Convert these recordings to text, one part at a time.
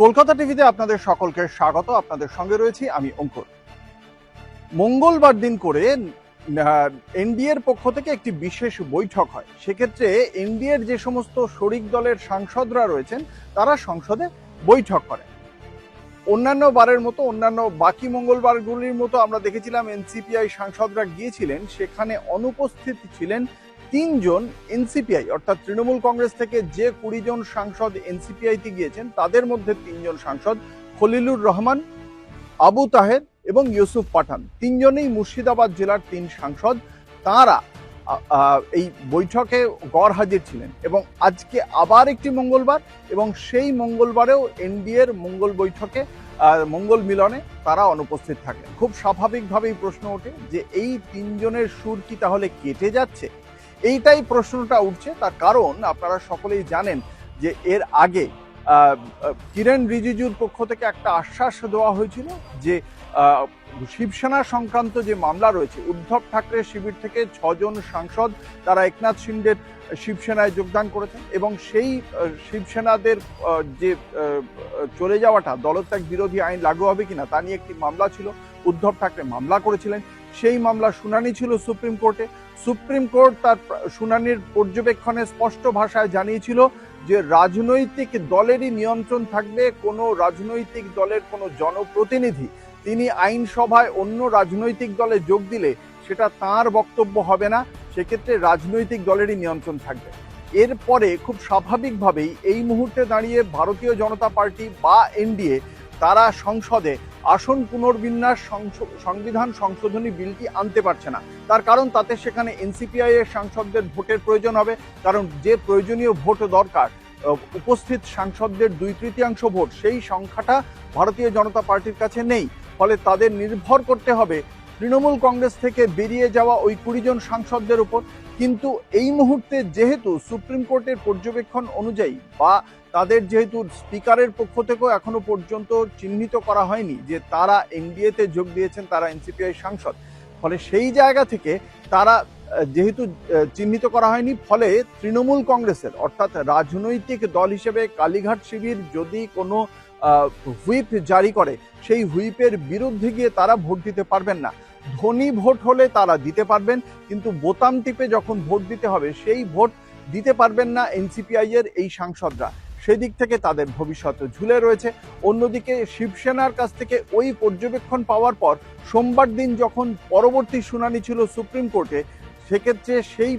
কলকাতা টিভিতে আপনাদের সকলকে স্বাগত। আপনাদের সঙ্গে রয়েছি আমি অঙ্কুর। মঙ্গলবার দিন করে এনডিএর পক্ষ থেকে একটি বিশেষ বৈঠক হয়। সেক্ষেত্রে এনডিএর যে সমস্ত শরিক দলের সাংসদরা রয়েছেন তারা সংসদে বৈঠক করেন। অন্যান্য বারের মতো, অন্যান্য বাকি মঙ্গলবারগুলির মতো আমরা দেখেছিলাম এনসিপিআই সাংসদরা গিয়েছিলেন, সেখানে অনুপস্থিত ছিলেন 3 জন এনসিপিআই, অর্থাৎ তৃণমূল কংগ্রেস থেকে যে 20 জন সাংসদ এনসিপিআইতে গিয়েছেন তাদের মধ্যে 3 জন সাংসদ খলিলুর রহমান, আবু তাহের এবং ইউসুফ পাঠান, 3 জনেই মুর্শিদাবাদ জেলার 3 সাংসদ। তাঁরা এই বৈঠকে গড় হাজির ছিলেন এবং আজকে আবার একটি মঙ্গলবার এবং সেই মঙ্গলবারেও এনডিএর মঙ্গল বৈঠকে মঙ্গল মিলনে তারা অনুপস্থিত থাকেন। খুব স্বাভাবিকভাবেই প্রশ্ন ওঠে যে এই 3 জনের সুর কি তাহলে কেটে যাচ্ছে? এইটাই প্রশ্নটা উঠছে। তার কারণ আপনারা সকলেই জানেন যে এর আগে কিরণ রিজিজুর পক্ষ থেকে একটা আশ্বাস দেওয়া হয়েছিল যে শিবসেনা সংক্রান্ত যে মামলা রয়েছে, উদ্ধব ঠাকরে শিবির থেকে 6 জন সাংসদ তারা একনাথ শিন্ডের শিবসেনায় যোগদান করেছেন এবং সেই শিবসেনাদের যে চলে যাওয়াটা দলত্যাগ বিরোধী আইন লাগু হবে কিনা তা নিয়ে একটি মামলা ছিল। উদ্ধব ঠাকরে মামলা করেছিলেন, সেই মামলা শুনানি ছিল সুপ্রিম কোর্টে। সুপ্রিম কোর্ট তার শুনানির পর্যবেক্ষণে স্পষ্ট ভাষায় জানিয়েছিল যে রাজনৈতিক দলেরই নিয়ন্ত্রণ থাকবে। কোনো রাজনৈতিক দলের কোনো জনপ্রতিনিধি তিনি আইনসভায় অন্য রাজনৈতিক দলে যোগ দিলে সেটা তার বক্তব্য হবে না, সেক্ষেত্রে রাজনৈতিক দলেরই নিয়ন্ত্রণ থাকবে। এরপরে খুব স্বাভাবিকভাবেই এই মুহূর্তে দাঁড়িয়ে ভারতীয় জনতা পার্টি বা এনডিএ তারা সংসদে আসন পুনর্বিন্যাস সংবিধান সংশোধনী বিলটি আনতে পারছে না। তার কারণ তাতে সেখানে এনসিপিআই এর সাংসদদের ভোটের প্রয়োজন হবে, কারণ যে প্রয়োজনীয় ভোট দরকার উপস্থিত সাংসদদের 2/3 ভোট, সেই সংখ্যাটা ভারতীয় জনতা পার্টির কাছে নেই। ফলে তাদের নির্ভর করতে হবে তৃণমূল কংগ্রেস থেকে বেরিয়ে যাওয়া ওই 20 জন সাংসদদের উপর। কিন্তু এই মুহূর্তে যেহেতু সুপ্রিম কোর্টের পর্যবেক্ষণ অনুযায়ী বা তাদের যেহেতু স্পিকারের পক্ষ থেকেও এখনো পর্যন্ত চিহ্নিত করা হয়নি যে তারা এনডিএতে যোগ দিয়েছেন, তারা এনসিপিআই সাংসদ, ফলে সেই জায়গা থেকে তারা যেহেতু চিহ্নিত করা হয়নি, ফলে তৃণমূল কংগ্রেসের অর্থাৎ রাজনৈতিক দল হিসেবে কালীঘাট শিবির যদি কোনো হুইপ জারি করে, সেই হুইপের বিরুদ্ধে গিয়ে তারা ভোট দিতে পারবেন না। ধনী ভোট হলে তারা দিতে পারবেন, কিন্তু বোতাম টিপে যখন ভোট দিতে হবে সেই ভোট দিতে পারবেন না এনসিপিআই এর এই সাংসদরা। সেদিক থেকে তাদের ভবিষ্যৎ ঝুলে রয়েছে। অন্যদিকে শিবসেনার কাছ থেকে ওই পর্যবেক্ষণ পাওয়ার পর সোমবার দিন যখন পরবর্তী শুনানি ছিল সুপ্রিম কোর্টে, সেক্ষেত্রে সেই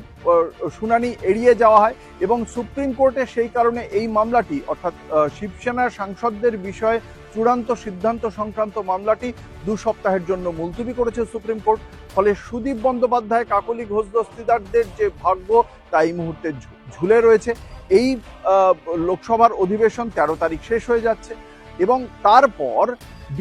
শুনানি এড়িয়ে যাওয়া হয় এবং সুপ্রিম কোর্টে সেই কারণে এই মামলাটি অর্থাৎ শিবসেনার সাংসদদের বিষয়ে চূড়ান্ত সিদ্ধান্ত সংক্রান্ত মামলাটি 2 সপ্তাহের জন্য মুলতবি করেছে সুপ্রিম কোর্ট। ফলে সুদীপ বন্দ্যোপাধ্যায়, কাকলি ঘোষ দস্তিদারদের যে ভাগ্য তা এই মুহূর্তে ঝুলে রয়েছে। এই লোকসভার অধিবেশন 13 তারিখ শেষ হয়ে যাচ্ছে এবং তারপর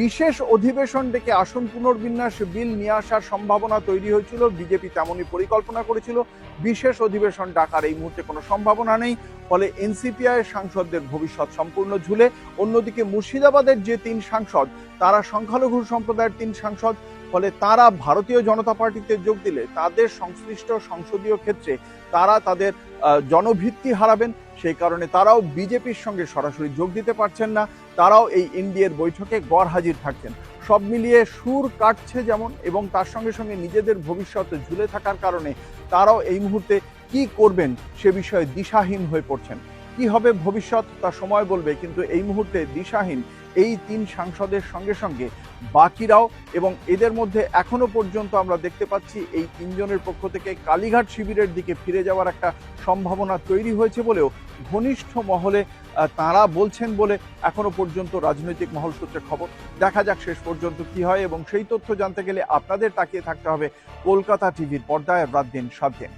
বিশেষ অধিবেশন ডেকে আসন পুনর্বিন্যাস বিল নিয়ে আসার সম্ভাবনা তৈরি হয়েছিল। বিজেপি তেমনই পরিকল্পনা করেছিল। বিশেষ অধিবেশন ডাকার এই মুহূর্তে কোনো সম্ভাবনা নেই। ফলে এনসিপিআই সাংসদদের ভবিষ্যৎ সম্পূর্ণ ঝুলে। অন্যদিকে মুর্শিদাবাদের যে 3 সাংসদ তারা সংখ্যালঘু সম্প্রদায়ের 3 সাংসদ, ফলে তারা ভারতীয় জনতা পার্টিতে যোগ দিলে তাদের সংশ্লিষ্ট সংসদীয় ক্ষেত্রে তারা তাদের জনভিত্তি হারাবেন। সেই কারণে তারাও বিজেপির সঙ্গে সরাসরি যোগ দিতে পারছেন না, তারাও এই এনডিএর বৈঠকে গড় হাজির থাকছেন। সব মিলিয়ে সুর কাটছে যেমন, এবং তার সঙ্গে সঙ্গে নিজেদের ভবিষ্যৎ ঝুলে থাকার কারণে তারাও এই মুহূর্তে কি করবেন সে বিষয়ে দিশাহীন হয়ে পড়ছেন। কি হবে ভবিষ্যৎ তা সময় বলবে, কিন্তু এই মুহূর্তে দিশাহীন এই 3 সাংসদের সঙ্গে সঙ্গে বাকিরাও। এবং এদের মধ্যে এখনো পর্যন্ত আমরা দেখতে পাচ্ছি এই 3 জনের পক্ষ থেকে কালীঘাট শিবিরের দিকে ফিরে যাওয়ার একটা সম্ভাবনা তৈরি হয়েছে বলেও ঘনিষ্ঠ মহলে তারা বলছেন বলে এখনো পর্যন্ত রাজনৈতিক মহল সূত্রে খবর। দেখা যাক শেষ পর্যন্ত কি হয়, এবং সেই তথ্য জানতে গেলে আপনাদের তাকিয়ে থাকতে হবে কলকাতা টিভির পর্দায় রাত দিন 7 দিন।